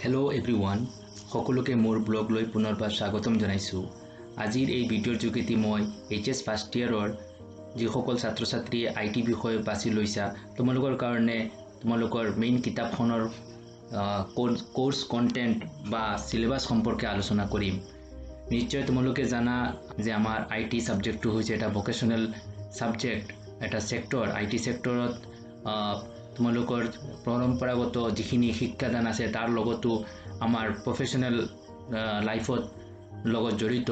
Hello' everyone, সকলোকে মোৰ ব্লগলৈ পুনৰবাৰ স্বাগতম জনাইছোঁ। আজিৰ এই ভিডিঅ'ৰ যোগেদি মই HS ফাৰ্ষ্ট ইয়াৰৰ যিসকল ছাত্ৰ ছাত্ৰীয়ে IT বিষয় বাছি লৈছা, তোমালোকৰ কাৰণে তোমালোকৰ মেইন কিতাপখনৰ কোৰ্স কণ্টেণ্ট বা সিলেবাছ সম্পৰ্কে আলোচনা কৰিম। নিশ্চয় তোমালোকে জানা যে আমাৰ IT সাবজেক্টটো হৈছে এটা ভোকেশনেল সাবজেক্ট, এটা সেক্টৰ। IT সেক্টৰত তোমালোকৰ পৰম্পৰাগত যিখিনি শিক্ষাদান আছে তাৰ লগতো আমাৰ প্ৰফেশনেল লাইফত লগত জড়িত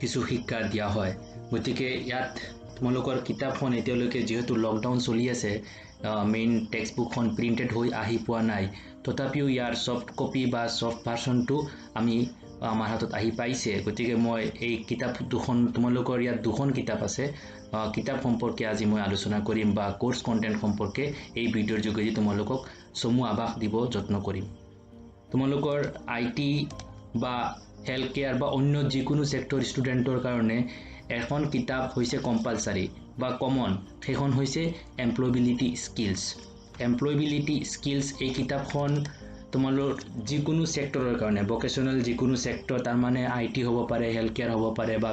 কিছু শিক্ষা দিয়া হয়। গতিকে ইয়াত তোমালোকৰ কিতাপখন এতিয়ালৈকে যেহেতু লকডাউন চলি আছে, মেইন টেক্সট বুকখন প্ৰিন্টেড হৈ আহি পোৱা নাই, তথাপিও ইয়াৰ সফট কপি বা সফট ভাৰ্চনটো আমাৰ হাতত আহি পাইছে। গতিকে মই এই কিতাপ দুখন, তোমালোকৰ ইয়াত দুখন কিতাপ আছে, কিতাপ সম্পৰ্কে আজি মই আলোচনা কৰিম বা কোৰ্স কণ্টেণ্ট সম্পৰ্কে এই ভিডিঅ'ৰ যোগেদি তোমালোকক চমু আভাস দিব যত্ন কৰিম। তোমালোকৰ IT বা হেল্থ কেয়াৰ বা অন্য যিকোনো সেক্টৰ ষ্টুডেণ্টৰ কাৰণে এখন কিতাপ হৈছে কম্পালসাৰী বা কমন, সেইখন হৈছে এমপ্লয়বিলিটি স্কিলছ। এমপ্লয়বিলিটি স্কিলছ এই কিতাপখন তোমালোক যিকোনো সেক্টৰৰ কাৰণে, ভোকেশনেল যিকোনো সেক্টৰ, তাৰ মানে IT হ'ব পাৰে, হেল্থ কেয়াৰ হ'ব পাৰে বা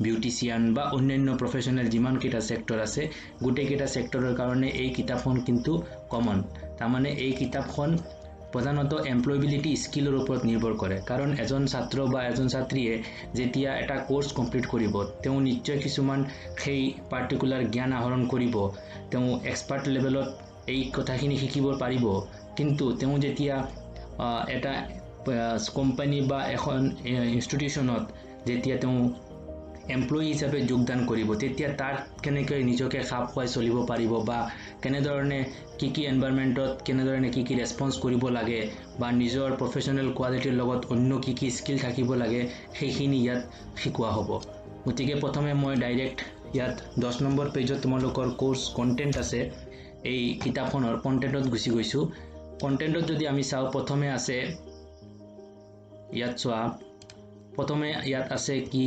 বিউটিচিয়ান বা অন্যান্য প্ৰফেশনেল যিমানকেইটা সেক্টৰ আছে, গোটেইকেইটা সেক্টৰৰ কাৰণে এই কিতাপখন কিন্তু কমন। তাৰমানে এই কিতাপখন প্ৰধানত এমপ্লয়বিলিটি স্কিলৰ ওপৰত নিৰ্ভৰ কৰে। কাৰণ এজন ছাত্ৰ বা এজন ছাত্ৰীয়ে যেতিয়া এটা কোৰ্স কমপ্লিট কৰিব, তেওঁ নিশ্চয় কিছুমান সেই পাৰ্টিকুলাৰ জ্ঞান আহৰণ কৰিব, তেওঁ এক্সপাৰ্ট লেভেলত এই কথাখিনি শিকিব পাৰিব। কিন্তু তেওঁ যেতিয়া এটা কোম্পানী বা এখন ইনষ্টিটিউশ্যনত যেতিয়া তেওঁ এমপ্লয়ী হিচাপে যোগদান কৰিব, তেতিয়া তাত কেনেকৈ নিজকে খাপ খুৱাই চলিব পাৰিব বা কেনেধৰণে কি এনভাইৰনমেণ্টত কেনেধৰণে কি ৰেছপন্স কৰিব লাগে বা নিজৰ প্ৰফেশনেল কোৱালিটিৰ লগত অন্য কি স্কিল থাকিব লাগে, সেইখিনি ইয়াত শিকোৱা হ'ব। গতিকে প্ৰথমে মই ডাইৰেক্ট ইয়াত 10 নম্বৰ পেজত তোমালোকৰ কোৰ্স কণ্টেণ্ট আছে, এই কিতাপখনৰ কণ্টেণ্টত গুচি গৈছোঁ। কণ্টেণ্টত যদি আমি চাওঁ, প্ৰথমে আছে ইয়াত চোৱা, প্ৰথমে ইয়াত আছে কি,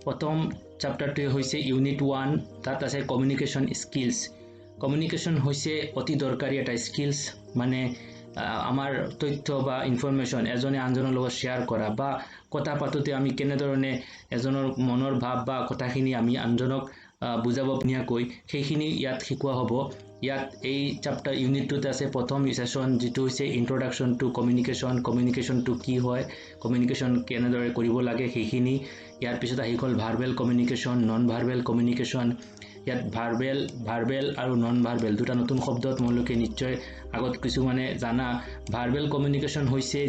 প্ৰথম চেপ্টাৰটোৱে হৈছে ইউনিট 1, তাত আছে কমিউনিকেশ্যন স্কিলছ। কমিউনিকেশ্যন হৈছে অতি দৰকাৰী এটা স্কিলছ, মানে আমাৰ তথ্য বা ইনফৰমেশ্যন এজনে আনজনৰ লগত শ্বেয়াৰ কৰা বা কথা পাতোঁতে আমি কেনেধৰণে এজনৰ মনৰ ভাৱ বা কথাখিনি আমি আনজনক বুজাব ধুনীয়াকৈ, সেইখিনি ইয়াত শিকোৱা হ'ব। ইয়াত এই চেপ্টাৰ ইউনিটটোত আছে প্ৰথম ছেশ্যন, যিটো হৈছে ইন্ট্ৰডাকশ্যন টু কমিউনিকেশ্যন। কমিউনিকেশ্যনটো কি হয়, কমিউনিকেশ্যন কেনেদৰে কৰিব লাগে সেইখিনি। ইয়াৰ পিছত আহি গ'ল verbal communication, non verbal communication. ইয়াত ভাৰ্বেল আৰু নন ভাৰ্বেল দুটা নতুন শব্দ তোমালোকে নিশ্চয় আগত কিছুমানে জানা। ভাৰ্বেল কমিউনিকেশ্যন হৈছে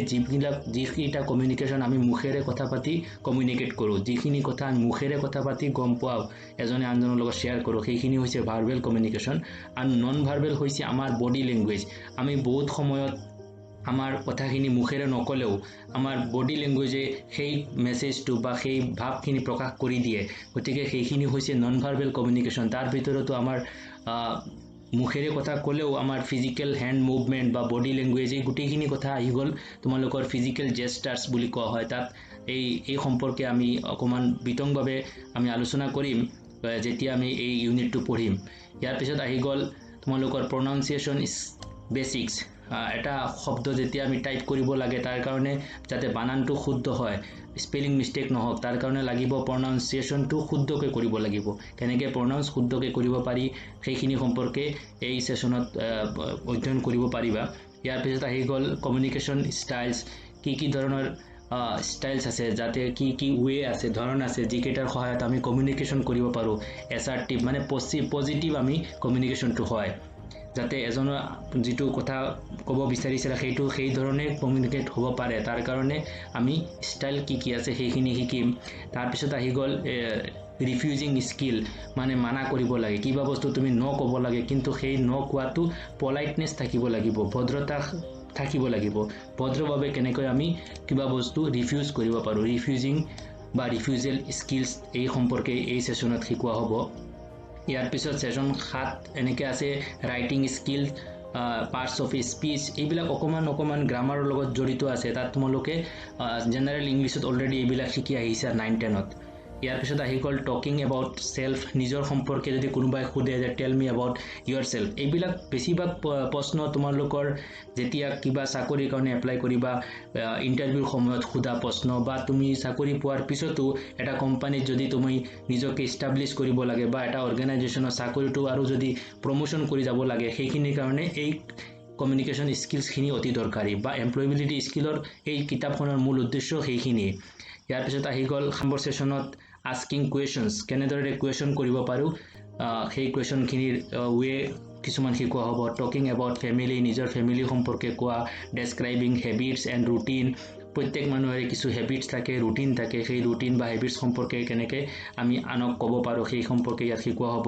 যিকেইটা কমিউনিকেশ্যন আমি মুখেৰে কথা পাতি কমিউনিকেট কৰোঁ, যিখিনি কথা মুখেৰে কথা পাতি গম পাওঁ, এজনে আনজনৰ লগত শ্বেয়াৰ কৰোঁ, সেইখিনি হৈছে ভাৰ্বেল কমিউনিকেশ্যন। আৰু নন ভাৰ্বেল হৈছে আমাৰ বডি লেংগুৱেজ। আমি বহুত সময়ত আমাৰ কথাখিনি মুখেৰে নকলেও আমাৰ বডি লেংগুৱেজে সেই মেছেজটো বা সেই ভাৱখিনি প্ৰকাশ কৰি দিয়ে। গতিকে সেইখিনি হৈছে নন ভাৰ্বেল কমিউনিকেশ্যন। তাৰ ভিতৰতো আমাৰ মুখেৰে কথা ক'লেও আমাৰ ফিজিকেল হেণ্ড মুভমেণ্ট বা বডি লেংগুৱেজ, এই গোটেইখিনি কথা আহি গ'ল। তোমালোকৰ ফিজিকেল জেষ্টাৰ্ছ বুলি কোৱা হয় তাত। এই সম্পৰ্কে আমি অকণমান বিতংভাৱে আমি আলোচনা কৰিম যেতিয়া আমি এই ইউনিটটো পঢ়িম। ইয়াৰ পিছত আহি গ'ল তোমালোকৰ প্ৰনাউন্সিয়েশ্যন বেচিক্স। এটা শব্দ যেতিয়া আমি টাইপ কৰিব লাগে, তাৰ কাৰণে যাতে বানানটো শুদ্ধ হয়, স্পেলিং মিষ্টেক নহওক, তাৰ কাৰণে লাগিব প্ৰনাউন্সিয়েশ্যনটো শুদ্ধকৈ কৰিব লাগিব। কেনেকৈ প্ৰনাউন্স শুদ্ধকৈ কৰিব পাৰি সেইখিনি সম্পৰ্কে এই ছেশ্যনত অধ্যয়ন কৰিব পাৰিবা। ইয়াৰ পিছত আহি গ'ল কমিউনিকেশ্যন ষ্টাইলছ। কি ধৰণৰ ষ্টাইলছ আছে, যাতে কি ৱে আছে, ধৰণ আছে, যিকেইটাৰ সহায়ত আমি কমিউনিকেশ্যন কৰিব পাৰোঁ। এছাৰ্টিভ মানে পজিটিভ আমি কমিউনিকেশ্যনটো হয়, যাতে এজনৰ যিটো কথা ক'ব বিচাৰিছে সেইটো সেই ধৰণে কমিউনিকেট হ'ব পাৰে। তাৰ কাৰণে আমি ষ্টাইল কি আছে সেইখিনি শিকিম। তাৰপিছত আহি গ'ল ৰিফিউজিং স্কিল, মানে মানা কৰিব লাগে, কিবা বস্তু তুমি ন ক'ব লাগে, কিন্তু সেই ন কোৱাটো পলাইটনেছ থাকিব লাগিব, ভদ্ৰতা থাকিব লাগিব। ভদ্ৰভাৱে কেনেকৈ আমি কিবা বস্তু ৰিফিউজ কৰিব পাৰোঁ, ৰিফিউজিং বা ৰিফিউজেল স্কিলছ, এই সম্পৰ্কে এই ছেশ্যনত শিকোৱা হ'ব। ইয়াৰ পিছত ছেশ্যন 7 এনেকৈ আছে writing skill, parts of speech. এইবিলাক অকণমান গ্ৰামাৰৰ লগত জড়িত আছে। তাত তোমালোকে জেনেৰেল ইংলিছত অলৰেডি এইবিলাক শিকি আহিছা 9-10ত। ইয়াৰ পিছত আহি গ'ল টকিং এবাউট সেলফ নিজৰ সম্পৰ্কে যদি কোনোবাই সোধে যে tell me about your self এইবিলাক বেছিভাগ প্ৰশ্ন তোমালোকৰ যেতিয়া কিবা চাকৰিৰ কাৰণে এপ্লাই কৰিবা ইণ্টাৰভিউৰ সময়ত সোধা প্ৰশ্ন বা তুমি চাকৰি পোৱাৰ পিছতো এটা কোম্পানীত যদি তুমি নিজকে ইষ্টাবলিছ কৰিব লাগে বা এটা অৰ্গেনাইজেশ্যনৰ চাকৰিটো আৰু যদি প্ৰমোশ্যন কৰি যাব লাগে সেইখিনিৰ কাৰণে এই কমিউনিকেশ্যন স্কিলছখিনি অতি দৰকাৰী বা এমপ্লয়েবিলিটি স্কিলৰ এই কিতাপখনৰ মূল উদ্দেশ্য সেইখিনিয়ে ইয়াৰ পিছত আহি গ'ল কনভাৰচেশ্যনত আস্কিং কুৱেশ্যনছ কেনেদৰে কুৱেশ্যন কৰিব পাৰোঁ সেই কুৱেশ্যনখিনিৰ ৱে কিছুমান শিকোৱা হ'ব টকিং এবাউট ফেমিলি নিজৰ ফেমিলি সম্পৰ্কে কোৱা ডেছক্ৰাইবিং হেবিটছ এণ্ড ৰুটিন প্ৰত্যেক মানুহৰে কিছু হেবিটছ থাকে ৰুটিন থাকে সেই ৰুটিন বা হেবিটছ সম্পৰ্কে কেনেকৈ আমি আনক ক'ব পাৰোঁ সেই সম্পৰ্কে ইয়াত শিকোৱা হ'ব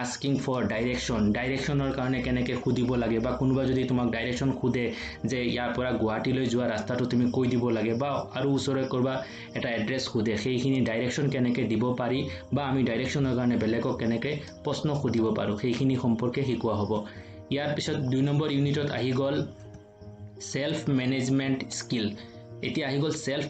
আস্কিং ফৰ ডাইৰেকশ্যনৰ কাৰণে কেনেকৈ সুধিব লাগে বা কোনোবা যদি তোমাক ডাইৰেকশ্যন সোধে যে ইয়াৰ পৰা গুৱাহাটীলৈ যোৱা ৰাস্তাটো তুমি কৈ দিব লাগে বা আৰু ওচৰে কৰবা এটা এড্ৰেছ সোধে সেইখিনি ডাইৰেকশ্যন কেনেকৈ দিব পাৰি বা আমি ডাইৰেকশ্যনৰ কাৰণে বেলেগক কেনেকৈ প্ৰশ্ন সুধিব পাৰোঁ সেইখিনি সম্পৰ্কে শিকোৱা হ'ব ইয়াৰ পিছত 2 নম্বৰ ইউনিটত আহি গ'ল সেলফ মেনেজমেণ্ট স্কিল এতিয়া আহি গ'ল সেলফ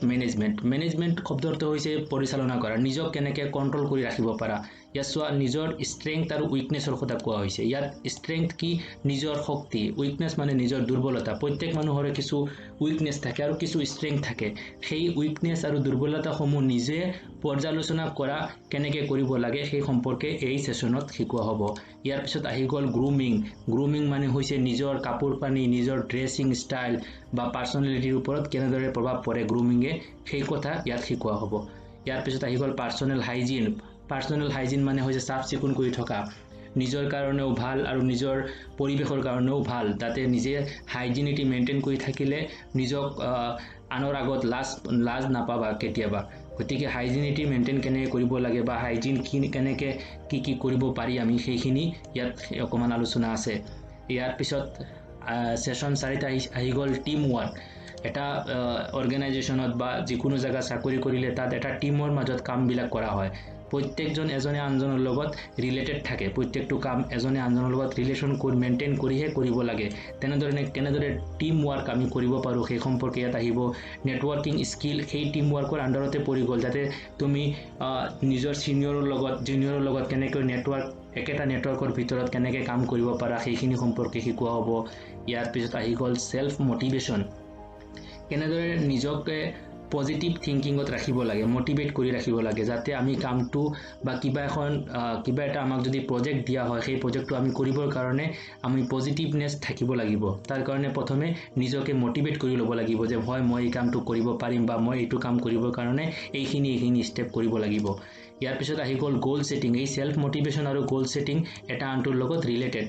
মেনেজমেণ্ট শব্দটো হৈছে পৰিচালনা কৰা নিজক কেনেকৈ কণ্ট্ৰল কৰি ৰাখিব পাৰা ইয়াত চোৱা নিজৰ ষ্ট্ৰেংথ আৰু উইকনেছৰ কথা কোৱা হৈছে ইয়াত ষ্ট্ৰেংথ কি নিজৰ শক্তি উইকনেছ মানে নিজৰ দুৰ্বলতা প্ৰত্যেক মানুহৰে কিছু উইকনেছ থাকে আৰু কিছু ষ্ট্ৰেংথ থাকে সেই উইকনেছ আৰু দুৰ্বলতাসমূহ নিজে পৰ্যালোচনা কৰা কেনেকৈ কৰিব লাগে সেই সম্পৰ্কে এই সেশ্যনত শিকোৱা হ'ব ইয়াৰ পিছত আহি গ'ল গ্ৰুমিং মানে হৈছে নিজৰ কাপোৰ কানি নিজৰ ড্ৰেছিং ষ্টাইল বা পাৰ্চনেলিটিৰ ওপৰত কেনেদৰে প্ৰভাৱ পৰে গ্ৰুমিঙে সেই কথা ইয়াত শিকোৱা হ'ব ইয়াৰ পিছত আহি গ'ল পাৰ্চনেল হাইজিন মানে হৈছে চাফ চিকুণ কৰি থকা নিজৰ কাৰণেও ভাল আৰু নিজৰ পৰিৱেশৰ কাৰণেও ভাল তাতে নিজে হাইজিনিটি মেইনটেইন কৰি থাকিলে নিজক আনৰ আগত লাজ নাপাবা কেতিয়াবা গতিকে হাইজিনিটি মেইনটেইন কেনেকৈ কৰিব লাগে বা হাইজিন কেনেকৈ কি কৰিব পাৰি আমি সেইখিনি ইয়াত অকণমান আলোচনা আছে ইয়াৰ পিছত সেশ্যন 4টা আহি গ'ল টিম ৱৰ্ক এটা অৰ্গেনাইজেশ্যনত বা যিকোনো জেগা চাকৰি কৰিলে তাত এটা টিমৰ মাজত কামবিলাক কৰা হয় প্ৰত্যেকজন এজনে আনজনৰ লগত ৰিলেটেড থাকে প্ৰত্যেকটো কাম এজনে আনজনৰ লগত ৰিলেশ্যন মেইনটেইন কৰিহে কৰিব লাগে কেনেদৰে টিম ৱৰ্ক আমি কৰিব পাৰোঁ সেই সম্পৰ্কে ইয়াত আহিব নেটৱৰ্কিং স্কিল সেই টিম ৱৰ্কৰ আণ্ডাৰতে পৰি গ'ল যাতে তুমি নিজৰ জুনিয়ৰৰ লগত কেনেকৈ একেটা নেটৱৰ্কৰ ভিতৰত কেনেকৈ কাম কৰিব পাৰা সেইখিনি সম্পৰ্কে শিকোৱা হ'ব ইয়াৰ পিছত আহি গ'ল সেলফ মটিভেশ্যন কেনেদৰে নিজকে পজিটিভ থিংকিঙত ৰাখিব লাগে মোটিভেট কৰি ৰাখিব লাগে যাতে আমি কামটো বা কিবা এটা আমাক যদি প্ৰজেক্ট দিয়া হয় সেই প্ৰজেক্টটো আমি কৰিবৰ কাৰণে আমি পজিটিভনেছ থাকিব লাগিব তাৰ কাৰণে প্ৰথমে নিজকে মোটিভেট কৰি ল'ব লাগিব যে হয় মই এই কামটো কৰিব পাৰিম বা মই এইটো কাম কৰিবৰ কাৰণে এইখিনি ষ্টেপ কৰিব লাগিব ইয়াৰ পিছত আহি গ'ল গ'ল ছেটিং এই সেলফ মোটিভেশ্যন আৰু গ'ল ছেটিং এটা আনটোৰ লগত ৰিলেটেড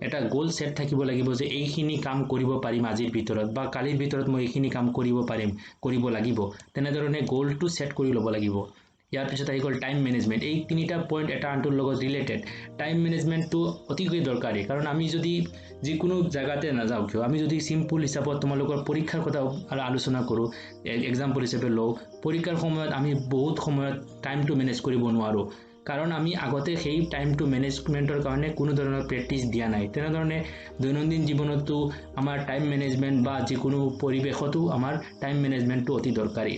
এটা গোল সেট থাকিব লাগিব যে এইখিনি কাম কৰিব পাৰিম আজিৰ ভিতৰত বা কালিৰ ভিতৰত মই এইখিনি কাম কৰিব লাগিব তেনেধৰণে গোলটো সেট কৰি ল'ব লাগিব ইয়াৰ পিছত আহি গ'ল টাইম মেনেজমেণ্ট এই তিনিটা পইণ্ট এটা আনটোৰ লগত ৰিলেটেড টাইম মেনেজমেণ্টটো অতিকৈ দৰকাৰী কাৰণ আমি যদি যিকোনো জেগাতে নাযাওঁ কিয় আমি যদি চিম্পল হিচাপত তোমালোকৰ পৰীক্ষাৰ কথা আলোচনা কৰোঁ এক্সাম্পল হিচাপে লওঁ পৰীক্ষাৰ সময়ত আমি বহুত সময়ত টাইমটো মেনেজ কৰিব নোৱাৰোঁ কাৰণ আমি আগতে সেই টাইমটো মেনেজমেণ্টৰ কাৰণে কোনো ধৰণৰ প্ৰেক্টিছ দিয়া নাই তেনেধৰণে দৈনন্দিন জীৱনতো আমাৰ টাইম মেনেজমেণ্ট বা যিকোনো পৰিৱেশতো আমাৰ টাইম মেনেজমেণ্টটো অতি দৰকাৰী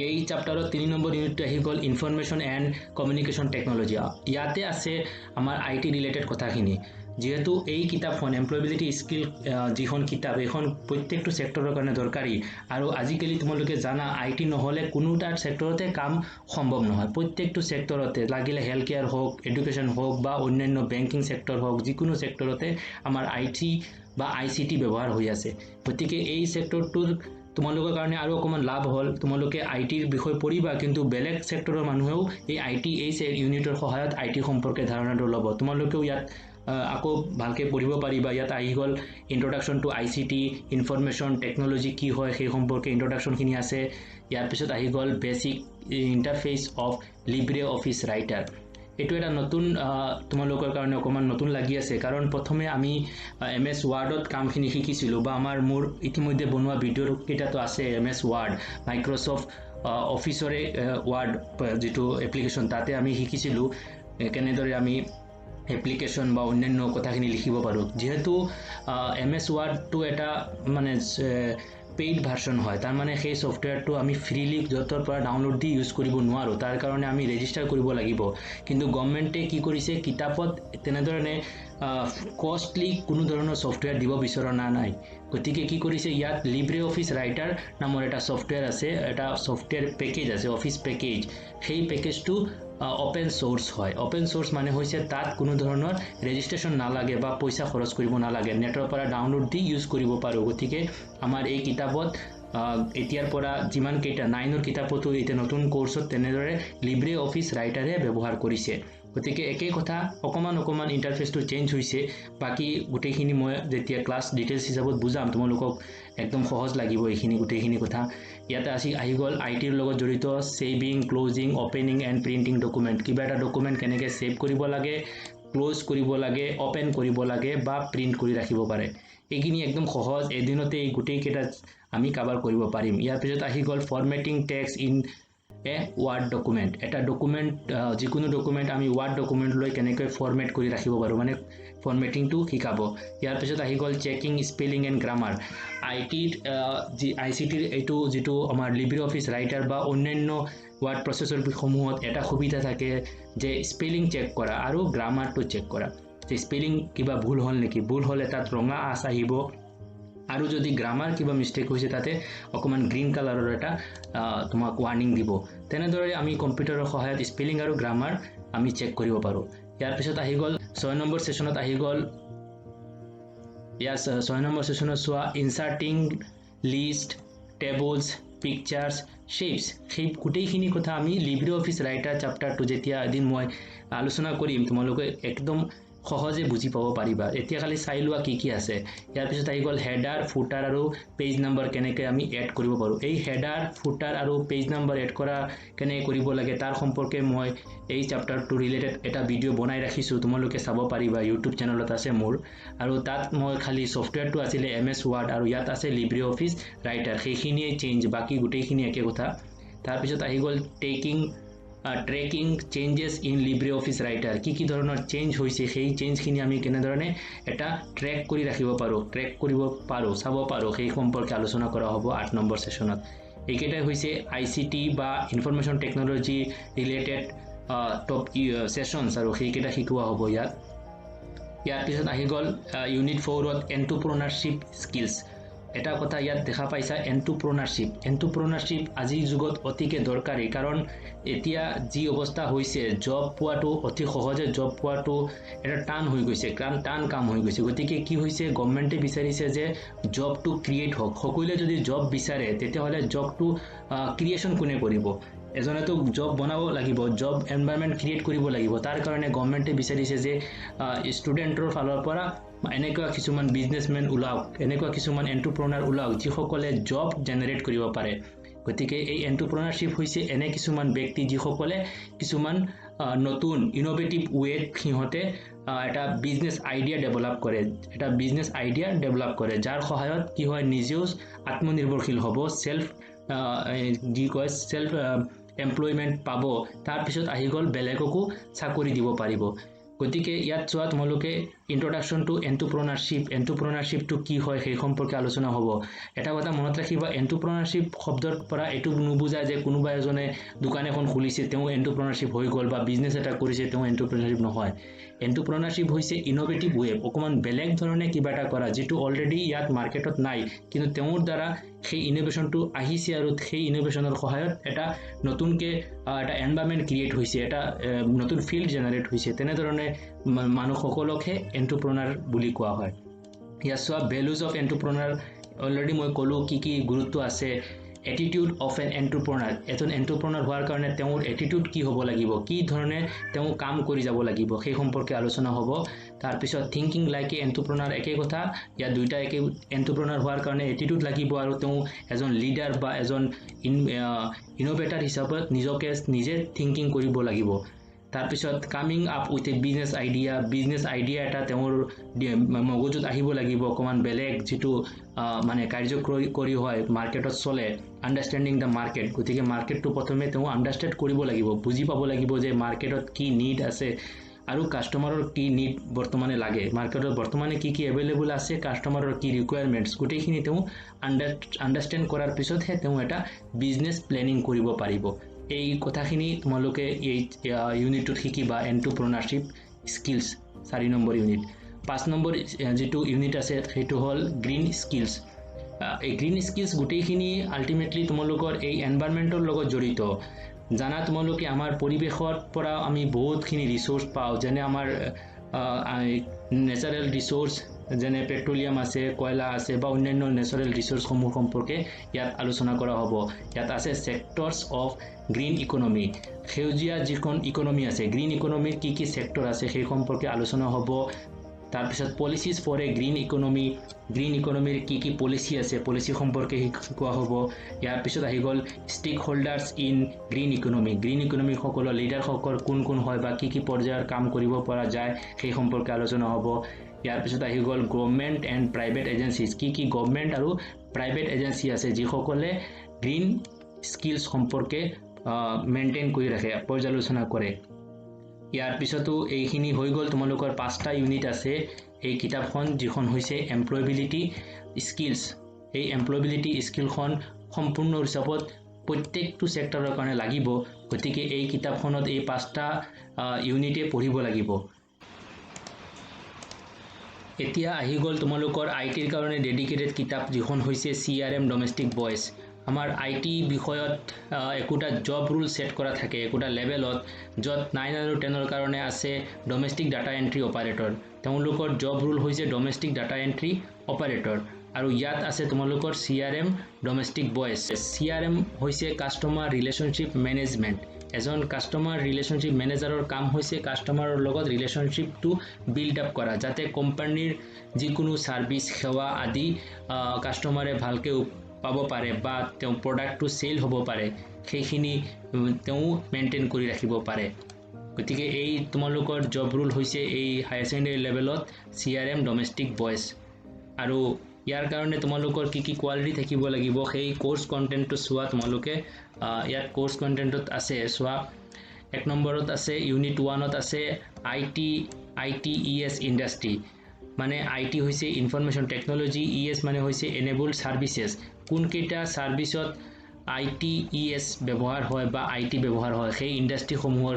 এই চেপ্টাৰত 3 নম্বৰ ইউনিটটো আহি গ'ল ইনফৰমেশ্যন এণ্ড কমিউনিকেশ্যন টেকনলজি ইয়াতে আছে আমাৰ IT ৰিলেটেড কথাখিনি যেহেতু এই কিতাপখন এমপ্লয়েবিলিটি স্কিল যিখন কিতাপ এইখন প্ৰত্যেকটো সেক্টৰৰ কাৰণে দৰকাৰী আৰু আজিকালি তোমালোকে জানা IT নহ'লে কোনো তাৰ সেক্টৰতে কাম সম্ভৱ নহয় প্ৰত্যেকটো সেক্টৰতে লাগিলে হেল্থ কেয়াৰ হওক এডুকেশ্যন হওক বা অন্যান্য বেংকিং সেক্টৰ হওক যিকোনো সেক্টৰতে আমাৰ IT বা ICT ব্যৱহাৰ হৈ আছে গতিকে এই সেক্টৰটোৰ তোমালোকৰ কাৰণে আৰু অকমান লাভ হ'ল তোমালোকে ITৰ বিষয় পঢ়িবা কিন্তু বেলেগ সেক্টৰৰ মানুহেও এই IT এই ইউনিটৰ সহায়ত IT সম্পৰ্কে ধাৰণাটো ল'ব তোমালোকেও ইয়াত আকৌ ভালকৈ পঢ়িব পাৰিবা ইয়াত আহি গ'ল introduction to ICT information technology কি হয় সেই সম্পৰ্কে ইন্ট্ৰডাকশ্যনখিনি আছে ইয়াৰ পিছত আহি গ'ল basic interface of Libre office writer এইটো এটা নতুন তোমালোকৰ কাৰণে অকমান নতুন লাগি আছে কাৰণ প্ৰথমে আমি MS ওয়াৰ্ডত কামখিনি শিকিছিলোঁ বা মোৰ ইতিমধ্যে বনোৱা ভিডিঅ'ৰ কেইটাতো আছে MS ওয়াৰ্ড মাইক্ৰ'ছফ্ট অফিচৰে ওয়াৰ্ড যিটো এপ্লিকেশ্যন তাতে আমি শিকিছিলোঁ কেনেদৰে আমি এপ্লিকেশ্যন বা অন্যান্য কথাখিনি লিখিব পাৰোঁ যেহেতু MS ওয়াৰ্ডটো এটা মানে পেইড ভাৰ্চন হয়, তাৰমানে সেই ছফ্টৱেৰটো আমি ফ্ৰীলি য'তৰ পৰা ডাউনলোড দি ইউজ কৰিব নোৱাৰোঁ, তাৰ কাৰণে আমি ৰেজিষ্টাৰ কৰিব লাগিব। কিন্তু গভৰ্ণমেণ্টে কি কৰিছে, কিতাপত তেনেধৰণে কষ্টলি কোনো ধৰণৰ ছফ্টৱেৰ দিব বিচৰা নাই। গতিকে কি কৰিছে, ইয়াত লিব্ৰে অফিচ ৰাইটাৰ নামৰ এটা ছফ্টৱেৰ আছে, এটা ছফ্টৱেৰ পেকেজ আছে, অফিচ পেকেজ। সেই পেকেজটো অপেন চ'ৰ্চ হয়। অপেন চ'ৰ্চ মানে হৈছে তাত কোনো ধৰণৰ ৰেজিষ্ট্ৰেশ্যন নালাগে বা পইচা খৰচ কৰিব নালাগে, নেটৰ পৰা ডাউনলোড দি ইউজ কৰিব পাৰোঁ। গতিকে আমাৰ এই কিতাপত এতিয়াৰ পৰা যিমান কেইটা 9ৰ কিতাপতো এতিয়া নতুন কোৰ্চত তেনেদৰে লিব্ৰে অফিচ ৰাইটাৰে ব্যৱহাৰ কৰিছে। গতিকে একেই কথা, অকণমান ইণ্টাৰফেচটো চেঞ্জ হৈছে। বাকী গোটেইখিনি মই যেতিয়া ক্লাছ ডিটেইলছ হিচাপত বুজাম তোমালোকক একদম সহজ লাগিব এইখিনি গোটেইখিনি কথা। ইয়াতে আহি গ'ল আইটিৰ লগত জড়িত saving, closing, opening and printing document. কিবা এটা ডকুমেণ্ট কেনেকৈ ছেভ কৰিব লাগে, ক্ল'জ কৰিব লাগে, অপেন কৰিব লাগে বা প্ৰিণ্ট কৰি ৰাখিব পাৰে। এইখিনি একদম সহজ, এদিনতে এই গোটেইকেইটা আমি কাভাৰ কৰিব পাৰিম। ইয়াৰ পিছত আহি গ'ল formatting text in a ward document. এটা ডকুমেণ্ট, যিকোনো ডকুমেণ্ট আমি ৱাৰ্ড ডকুমেণ্ট লৈ কেনেকৈ ফৰ্মেট কৰি ৰাখিব পাৰোঁ, মানে ফৰ্মেটিংটো শিকাব। ইয়াৰ পিছত আহি গ'ল চেকিং স্পেলিং এণ্ড গ্ৰামাৰ। ICTৰ এইটো যিটো আমাৰ লিব্ৰে অফিচ ৰাইটাৰ বা অন্যান্য ৱাৰ্ড প্ৰচেছৰসমূহত এটা সুবিধা থাকে যে স্পেলিং চেক কৰা আৰু গ্ৰামাৰটো চেক কৰা, যে স্পেলিং কিবা ভুল হ'ল নেকি। ভুল হ'লে তাত ৰঙা আঁচ আহিব, আৰু যদি গ্ৰামাৰ কিবা মিষ্টেক হৈছে তাতে অকণমান গ্ৰীণ কালাৰৰ এটা তোমাক ৱাৰ্ণিং দিব। তেনেদৰে আমি কম্পিউটাৰৰ সহায়ত স্পেলিং আৰু গ্ৰামাৰ আমি চেক কৰিব পাৰোঁ। ইয়াৰ পিছত আহি গ'ল 6 নম্বৰ ছেশ্যনত আহি গ'ল 6 নম্বৰ ছেশ্যনত চোৱা ইনচাৰ্টিং লিষ্ট, টেবলছ, পিকচাৰ্ছ, শ্বেপছ। সেই গোটেইখিনি কথা আমি লিব্ৰে অফিচ ৰাইটাৰ চেপ্টাৰটো যেতিয়া এদিন মই আলোচনা কৰিম, তোমালোকে একদম সহজে বুজি পাব পাৰিবা। এতিয়া খালি চাই লোৱা কি কি আছে। ইয়াৰ পিছত আহি গ'ল হেডাৰ, ফুটাৰ আৰু পেজ নাম্বাৰ কেনেকৈ আমি এড কৰিব পাৰোঁ। এই হেডাৰ, ফুটাৰ আৰু পেজ নাম্বাৰ এড কৰা কেনেকৈ কৰিব লাগে তাৰ সম্পৰ্কে মই এই চেপ্টাৰটো ৰিলেটেড এটা ভিডিঅ' বনাই ৰাখিছোঁ, তোমালোকে চাব পাৰিবা, ইউটিউব চেনেলত আছে মোৰ। আৰু তাত মই খালি ছফ্টৱেৰটো আছিলে MS ৱাৰ্ড আৰু ইয়াত আছে লিব্ৰে অফিচ ৰাইটাৰ, সেইখিনিয়ে চেঞ্জ, বাকী গোটেইখিনি একে কথা। তাৰপিছত আহি গ'ল tracking changes in LibreOffice Writer. কি ধৰণৰ চেঞ্জ হৈছে, সেই চেঞ্জখিনি আমি কেনেধৰণে এটা ট্ৰেক কৰি ৰাখিব পাৰোঁ, চাব পাৰোঁ, সেই সম্পৰ্কে আলোচনা কৰা হ'ব 8 নম্বৰ ছেশ্যনত। এইকেইটাই হৈছে ICT বা information technology related top sessions, আৰু সেইকেইটা শিকোৱা হ'ব ইয়াত। ইয়াৰ পিছত আহি গ'ল ইউনিট 4ত এণ্টাৰপ্ৰেনাৰশ্বিপ স্কিলছ। এটা কথা ইয়াত দেখা পাইছা, এণ্টাৰপ্ৰেনাৰশ্বিপ আজিৰ যুগত অতিকে দৰকাৰী, কাৰণ এতিয়া যি অৱস্থা হৈছে, জব পোৱাটো অতি সহজে জব পোৱাটো এটা টান হৈ গৈছে, টান কাম হৈ গৈছে। গতিকে কি হৈছে, গভৰ্ণমেণ্টে বিচাৰিছে যে জবটো ক্ৰিয়েট হওক। সকলোৱে যদি জব বিচাৰে তেতিয়াহ'লে জবটো ক্ৰিয়েশ্যন কোনে কৰিব, এজনেতো জব বনাব লাগিব, জব এনভাইৰনমেণ্ট ক্ৰিয়েট কৰিব লাগিব। তাৰ কাৰণে গভৰ্ণমেণ্টে বিচাৰিছে যে ষ্টুডেণ্টৰ ফালৰ পৰা এনেকুৱা কিছুমান বিজনেছমেন ওলাওক, এনেকুৱা কিছুমান এণ্টাৰপ্ৰেনাৰ ওলাওক যিসকলে জব জেনেৰেট কৰিব পাৰে। গতিকে এই এণ্টাৰপ্ৰেনাৰশ্বিপ হৈছে এনে কিছুমান ব্যক্তি যিসকলে কিছুমান নতুন ইন'ভেটিভ ৱেত সিহঁতে এটা বিজনেছ আইডিয়া ডেভেলপ কৰে, যাৰ সহায়ত কি হয়, নিজেও আত্মনিৰ্ভৰশীল হ'ব, ছেল্ফ এমপ্লয়মেণ্ট পাব। তাৰপিছত আহি গ'ল বেলেগকো চাকৰি দিব পাৰিব। গতিকে ইয়াত চোৱা তোমালোকে ইন্ট্ৰডাকশ্যন টু এণ্টাৰপ্ৰেনাৰশ্বিপটো কি হয় সেই সম্পৰ্কে আলোচনা হ'ব। এটা কথা মনত ৰাখিবা, এণ্টাৰপ্ৰেনাৰশ্বিপ শব্দৰ পৰা এইটো নুবুজায় যে কোনোবা এজনে দোকান এখন খুলিছে তেওঁ এণ্টাৰপ্ৰেনাৰশ্বিপ হৈ গ'ল, বা বিজনেছ এটা কৰিছে তেওঁ এণ্টাৰপ্ৰেনাৰশ্বিপ নহয়। এণ্টাৰপ্ৰেনাৰশ্বিপ হৈছে ইন'ভেটিভ ৱে, অকণমান বেলেগ ধৰণে কিবা এটা কৰা, যিটো অলৰেডি ইয়াত মাৰ্কেটত নাই, কিন্তু তেওঁৰ দ্বাৰা সেই ইন'ভেশ্যনটো আহিছে আৰু সেই ইন'ভেশ্যনৰ সহায়ত এটা নতুনকৈ এটা এনভাইৰনমেণ্ট ক্ৰিয়েট হৈছে, এটা নতুন ফিল্ড জেনেৰেট হৈছে। তেনেধৰণে মানুহসকলকহে এণ্টাৰপ্ৰেনাৰ বুলি কোৱা হয়। ইয়াত চোৱা ভেলুজ অফ এণ্টাৰপ্ৰেনাৰ, অলৰেডি মই ক'লোঁ কি গুৰুত্ব আছে। এটিটিউড অফ এন এণ্টাৰপ্ৰেনাৰ, এজন এণ্টাৰপ্ৰেনাৰ হোৱাৰ কাৰণে তেওঁৰ এটিটিউড কি হ'ব লাগিব, কি ধৰণে তেওঁ কাম কৰি যাব লাগিব, সেই সম্পৰ্কে আলোচনা হ'ব। তাৰপিছত থিংকিং লাইক এ এণ্টাৰপ্ৰেনাৰ, একেই কথা, ইয়াত দুইটা একে। এণ্টাৰপ্ৰেনাৰ হোৱাৰ কাৰণে এটিটিউড লাগিব আৰু তেওঁ এজন লিডাৰ বা এজন ইন'ভেটাৰ হিচাপত নিজে থিংকিং কৰিব লাগিব। তাৰপিছত coming up with a business idea এটা তেওঁৰ মগজুত আহিব লাগিব, অকণমান বেলেগ, যিটো মানে কাৰ্যকৰী হয়, মাৰ্কেটত চলে। আণ্ডাৰষ্টেণ্ডিং দ্য মাৰ্কেট, গতিকে মাৰ্কেটটো প্ৰথমে তেওঁ আণ্ডাৰষ্টেণ্ড কৰিব লাগিব, বুজি পাব লাগিব যে মাৰ্কেটত কি নিড আছে, আৰু কাস্টমাৰৰ কি নিড বৰ্তমানে লাগে, মাৰ্কেটত বৰ্তমানে কি এভেইলেবল আছে, কাস্টমাৰৰ কি ৰিকুৱাৰমেণ্টছ, গোটেইখিনি তেওঁ আণ্ডাৰষ্টেণ্ড কৰাৰ পিছতহে তেওঁ এটা বিজনেছ প্লেনিং কৰিব পাৰিব। এই কথাখিনি তোমালোকে এই ইউনিটটোত শিকিবা, এণ্টাৰপ্ৰেনাৰশ্বিপ স্কিলছ 4 নম্বৰ ইউনিট। 5 নম্বৰ যিটো ইউনিট আছে সেইটো হ'ল গ্ৰীণ স্কিলছ। এই গ্ৰীণ স্কিলছ গোটেইখিনি আল্টিমেটলি তোমালোকৰ এই এনভাইৰনমেণ্টৰ লগত জড়িত। জানা তোমালোকে আমাৰ পৰিৱেশৰ পৰা আমি বহুতখিনি ৰিচোৰ্চ পাওঁ, যেনে আমাৰ নেচাৰেল ৰিচোৰ্চ যেনে পেট্ৰলিয়াম আছে, কয়লা আছে বা অন্যান্য নেচাৰেল ৰিচোৰ্চসমূহ সম্পৰ্কে ইয়াত আলোচনা কৰা হ'ব। ইয়াত আছে ছেক্টৰছ অফ গ্ৰীণ ইকনমি, সেউজীয়া যিখন ইকনমি আছে, গ্ৰীণ ইকনমিৰ কি ছেক্টৰ আছে সেই সম্পৰ্কে আলোচনা হ'ব। তাৰপিছত policies for a green economy, green ইকনমিৰ কি পলিচি আছে, পলিচি সম্পৰ্কে শিকোৱা হ'ব। ইয়াৰ পিছত আহি গ'ল stakeholders in green economy, green ইকনমিসকলৰ লিডাৰসকল কোন হয় বা কি পৰ্যায়ৰ কাম কৰিব পৰা যায় সেই সম্পৰ্কে আলোচনা হ'ব। ইয়াৰ পিছত আহি গ'ল গভৰ্ণমেণ্ট এণ্ড প্ৰাইভেট এজেঞ্চিজ, কি গভৰ্ণমেণ্ট আৰু প্ৰাইভেট এজেঞ্চি আছে যিসকলে গ্ৰীণ স্কিলছ সম্পৰ্কে মেইনটেইন কৰি ৰাখে, পৰ্যালোচনা কৰে। ইয়াৰ পিছতো এইখিনি হৈ গ'ল তোমালোকৰ 5টা ইউনিট আছে এই কিতাপখন, যিখন হৈছে এমপ্লয়বিলিটি স্কিলছ। এই এমপ্লয়বিলিটি স্কিলখন সম্পূৰ্ণ হিচাপত প্ৰত্যেকটো ছেক্টৰৰ কাৰণে লাগিব, গতিকে এই কিতাপখনত এই 5টা ইউনিটে পঢ়িব লাগিব। এতিয়া আহি গ'ল তোমালোকৰ আইটিৰ কাৰণে ডেডিকেটেড কিতাপ, যিখন হৈছে CRM ডমেষ্টিক ভইচ। আমাৰ আইটি বিষয়ত একোটা জব ৰুল ছেট কৰা থাকে একোটা লেভেলত, য'ত 9 আৰু 10ৰ কাৰণে আছে ডমেষ্টিক ডাটা এণ্ট্ৰি অপাৰেটৰ। তেওঁলোকৰ জব ৰুল হৈছে ডমেষ্টিক ডাটা এণ্ট্ৰি অপাৰেটৰ। আৰু ইয়াত আছে তোমালোকৰ CRM ডমেষ্টিক ভইচ। CRM হৈছে কাষ্টমাৰ ৰিলেশ্যনশ্বিপ মেনেজমেণ্ট। এজন কাষ্টমাৰ ৰিলেশ্যনশ্বিপ মেনেজাৰৰ কাম হৈছে কাষ্টমাৰৰ লগত ৰিলেশ্যনশ্বিপটো বিল্ড আপ কৰা, যাতে কোম্পানীৰ যিকোনো ছাৰ্ভিচ সেৱা আদি কাষ্টমাৰে ভালকৈ পাব পাৰে বা তেওঁ প্ৰডাক্টটো চেল হ'ব পাৰে, সেইখিনি তেওঁ মেইনটেইন কৰি ৰাখিব পাৰে। গতিকে এই তোমালোকৰ জব ৰুল হৈছে এই হায়াৰ ছেকেণ্ডেৰী লেভেলত CRM ডমেষ্টিক ভইচ। আৰু ইয়াৰ কাৰণে তোমালোকৰ কি কোৱালিটি থাকিব লাগিব সেই কোৰ্চ কণ্টেণ্টটো চোৱা তোমালোকে। ইয়াত কোৰ্চ কণ্টেণ্টত আছে চোৱা, 1 নম্বৰত আছে ইউনিট 1ত আছে ITES ইণ্ডাষ্ট্ৰী, মানে IT হৈছে ইনফৰমেশ্যন টেকনলজি, ES মানে হৈছে এনেবল্ড ছাৰ্ভিচেছ। কোনকেইটা ছাৰ্ভিচত ITES ব্যৱহাৰ হয় বা IT ব্যৱহাৰ হয় সেই ইণ্ডাষ্ট্ৰীসমূহৰ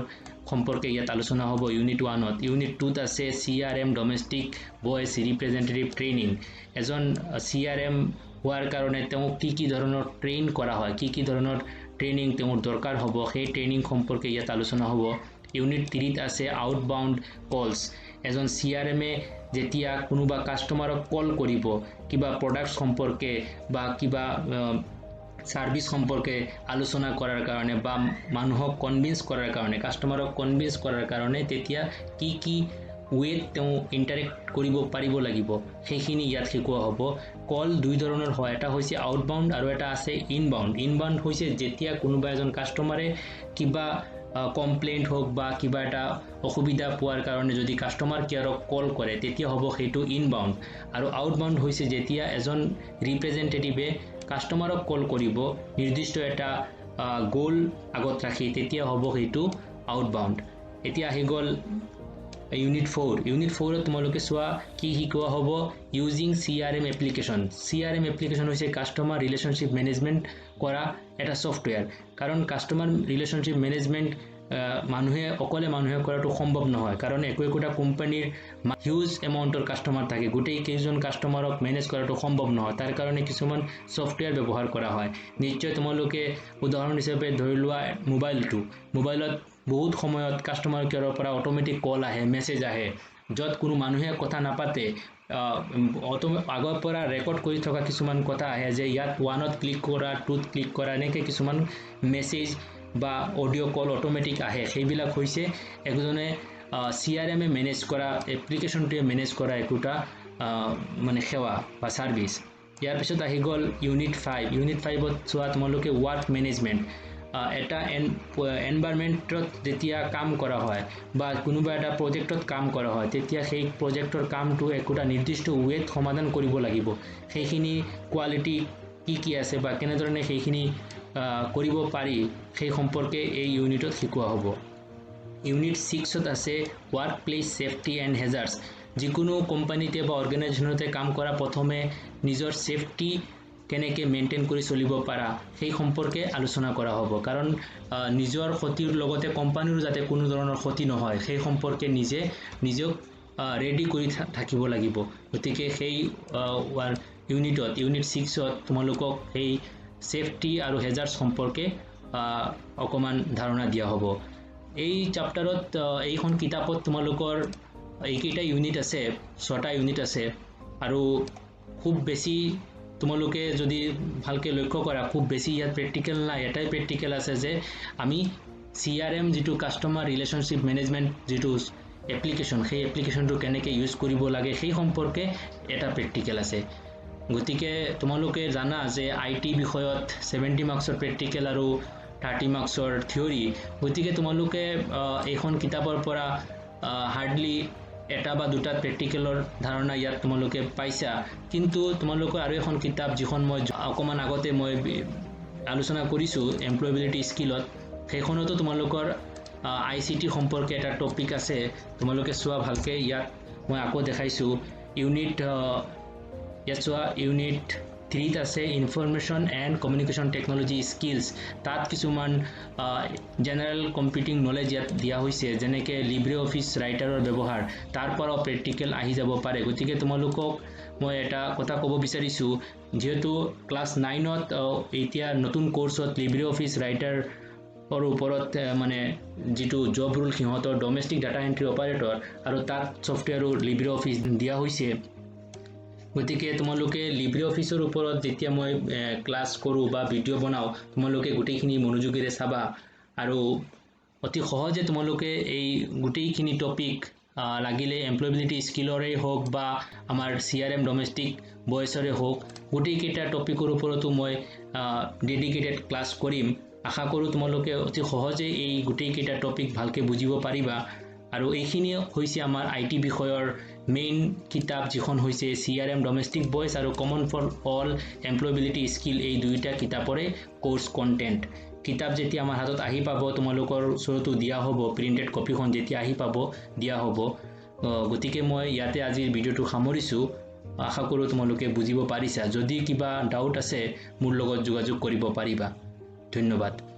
সম্পৰ্কে ইয়াত আলোচনা হ'ব ইউনিট 1ত। ইউনিট 2ত আছে CRM domestic voice representative training. এজন CRM হোৱাৰ কাৰণে তেওঁক কি ধৰণৰ ট্ৰেইন কৰা হয়, কি ধৰণৰ ট্ৰেইনিং তেওঁৰ দৰকাৰ হ'ব, সেই ট্ৰেইনিং সম্পৰ্কে ইয়াত আলোচনা হ'ব। ইউনিট 3ত আছে আউটবাউণ্ড কলছ। এজন CRMে যেতিয়া কোনোবা কাষ্টমাৰক কল কৰিব কিবা প্ৰডাক্ট সম্পৰ্কে বা কিবা ছাৰ্ভিচ সম্পৰ্কে আলোচনা কৰাৰ কাৰণে বা মানুহক কনভিন্স কৰাৰ কাৰণে, কাষ্টমাৰক কনভিন্স কৰাৰ কাৰণে, তেতিয়া কি ৱেত তেওঁ ইণ্টাৰেক্ট কৰিব পাৰিব লাগিব সেইখিনি ইয়াত শিকোৱা হ'ব। কল 2 ধৰণৰ হয়, এটা হৈছে আউটবাউণ্ড আৰু এটা আছে ইনবাউণ্ড। ইনবাউণ্ড হৈছে যেতিয়া কোনোবা এজন কাষ্টমাৰে কিবা কমপ্লেইণ্ট হওক বা কিবা এটা অসুবিধা পোৱাৰ কাৰণে যদি কাষ্টমাৰ কেয়াৰক কল কৰে তেতিয়া হ'ব সেইটো ইনবাউণ্ড। আৰু আউটবাউণ্ড হৈছে যেতিয়া এজন ৰিপ্ৰেজেণ্টেটিভে কাষ্টমাৰক কল কৰিব নিৰ্দিষ্ট এটা গোল আগত ৰাখি, তেতিয়া হ'ব সেইটো আউটবাউণ্ড। এতিয়া আহি গ'ল ইউনিট 4। ইউনিট 4ত তোমালোকে চোৱা কি শিকোৱা হ'ব, using CRM application. CRM application হৈছে কাষ্টমাৰ ৰিলেশ্যনশ্বিপ মেনেজমেণ্ট কৰা এটা ছফ্টৱেৰ। কাৰণ কাষ্টমাৰ ৰিলেশ্যনশ্বিপ মেনেজমেণ্ট অকলে মানুহে কৰাটো সম্ভৱ নহয়, কাৰণ একোটা কোম্পানীৰ হিউজ এমাউণ্টৰ কাষ্টমাৰ থাকে, গোটেই কেইজন কাষ্টমাৰক মেনেজ কৰাটো সম্ভৱ নহয়, তাৰ কাৰণে কিছুমান ছফ্টৱেৰ ব্যৱহাৰ কৰা হয়। নিশ্চয় তোমালোকে উদাহৰণ হিচাপে ধৰি লোৱা মোবাইলত বহুত সময়ত কাষ্টমাৰ কেয়াৰৰ পৰা অট'মেটিক কল আহে, মেছেজ আহে, য'ত কোনো মানুহে কথা নাপাতে, আগৰ পৰা ৰেকৰ্ড কৰি থকা কিছুমান কথা আহে যে ইয়াত 1ত ক্লিক কৰা, 2ত ক্লিক কৰা, এনেকৈ কিছুমান মেছেজ বা অডিঅ' কল অট'মেটিক আহে। সেইবিলাক হৈছে একজনে CRMে মেনেজ কৰা, এপ্লিকেশ্যনটোৱে মেনেজ কৰা একোটা মানে সেৱা বা ছাৰ্ভিচ। ইয়াৰ পিছত আহি গ'ল ইউনিট 5। ইউনিট 5ত চোৱা তোমালোকে ৱৰ্ক মেনেজমেণ্ট। এটা এনভাইৰনমেণ্টত যেতিয়া কাম কৰা হয় বা কোনোবা এটা প্ৰজেক্টত কাম কৰা হয়, তেতিয়া সেই প্ৰজেক্টৰ কামটো একোটা নিৰ্দিষ্ট ৱেত সমাধান কৰিব লাগিব। সেইখিনি কোৱালিটি কি আছে বা কেনেধৰণে সেইখিনি কৰিব পাৰি সেই সম্পৰ্কে এই ইউনিটত শিকোৱা হ'ব। ইউনিট 6ত আছে ওয়াৰ্ক প্লেস সেফটি এণ্ড হেজাৰ্ডছ যিকোনো কোম্পানীতে বা অৰ্গেনাইজেশ্যনতে কাম কৰা প্ৰথমে নিজৰ সেফটি কেনেকৈ মেইনটেইন কৰি চলিব পাৰা সেই সম্পৰ্কে আলোচনা কৰা হ'ব কাৰণ নিজৰ ক্ষতিৰ লগতে কোম্পানীৰ যাতে কোনো ধৰণৰ ক্ষতি নহয় সেই সম্পৰ্কে নিজক ৰেডি কৰি থাকিব লাগিব গতিকে সেই ইউনিট 6ত তোমালোকক সেই সেফটি আৰু হেজাৰ্ডছ সম্পৰ্কে অকমান ধাৰণা দিয়া হ'ব এই চ্যাপ্টাৰত এইখন কিতাপত তোমালোকৰ এইকেইটা ইউনিট আছে 6টা ইউনিট আছে আৰু খুব বেছি তোমালোকে যদি ভালকে লক্ষ্য কৰা খুব বেছি ইয়াত প্ৰেক্টিকেল নাই এটাই প্ৰেক্টিকেল আছে যে আমি CRM যেটো কাস্টমাৰ ৰিলেশনশিপ মেনেজমেন্ট যেটো এপ্লিকেশন সেই এপ্লিকেশনটো কেনেকৈ ইউজ কৰিব লাগে সেই সম্পৰ্কে এটা প্ৰেক্টিকেল আছে গতিকে তোমালোকে জানা যে IT বিষয়ত 70 মাৰ্কছৰ প্ৰেক্টিকেল আৰু 30 মাৰ্কছৰ থিওৰি গতিকে তোমালোকে এইখন কিতাপৰ পৰা হাৰ্ডলি এটা বা দুটা প্ৰেক্টিকেলৰ ধাৰণা ইয়াত তোমালোকে পাইছা কিন্তু তোমালোকৰ আৰু এখন কিতাপ যিখন মই অকমান আগতে মই আলোচনা কৰিছো এমপ্লয়েবিলিটি স্কিলত সেইখনতো তোমালোকৰ ICT সম্পৰ্কে এটা টপিক আছে তোমালোকে চোৱা ভালকে ইয়াত মই আকৌ দেখাইছো ইউনিট ইউনিট 3 আছে information and communication technology skills তাত কিছুমান জেনাৰেল কম্পিউটিং নলেজ ইয়াত দিয়া হৈছে যেনেকৈ লিব্ৰে অফিচ ৰাইটাৰৰ ব্যৱহাৰ তাৰ পৰাও প্ৰেক্টিকেল আহি যাব পাৰে গতিকে তোমালোকক মই এটা কথা ক'ব বিচাৰিছো যেহেতু ক্লাছ 9ত এতিয়া নতুন কোৰ্সত লিব্ৰে অফিচ ৰাইটাৰ ওপৰত মানে যেটো জব ৰুল সিহঁতৰ ডমেষ্টিক ডাটা এন্ট্ৰি অপাৰেটৰ আৰু তাত সফটৱেৰ লিব্ৰে অফিচ দিয়া হৈছে গতিকে তোমালোকে লিব্ৰে অফিচৰ ওপৰত যেতিয়া মই ক্লাছ কৰো বা ভিডিও বনাও তোমালোকে গুটেইখিনি মনোযোগেৰে চাবা আৰু অতি সহজে তোমালোকে এই গুটেইখিনি টপিক লাগিলে এমপ্লয়েবিলিটি স্কিলৰে হোক বা আমাৰ CRM ডমেষ্টিক ভয়েছৰে হোক গুটেইকেইটা টপিকৰ ওপৰতো মই ডেডিকেটেড ক্লাছ কৰিম আশা কৰো তোমালোকে অতি সহজে এই গুটেইকেইটা টপিক ভালকে বুজিব পাৰিবা আৰু এইখিনি হৈছে আমাৰ IT বিষয়ৰ মেইন কিতাপ যিখন হৈছে CRM ডমেষ্টিক ভয়েছ আৰু common for all employability skill এই দুইটা কিতাপৰে কোৰ্স কন্টেন্ট কিতাপ যেতিয়া আমাৰ হাতত আহি পাব তোমালোকৰ ওচৰতো দিয়া হ'ব প্ৰিন্টেড কপিখন যেতিয়া আহি পাব দিয়া হ'ব গতিকে মই ইয়াতে আজিৰ ভিডিওটো সামৰিছো আশা কৰো তোমালোকে বুজিব পাৰিছা যদি কিবা ডাউট আছে মোৰ লগত যোগাযোগ কৰিব পাৰিবা ধন্যবাদ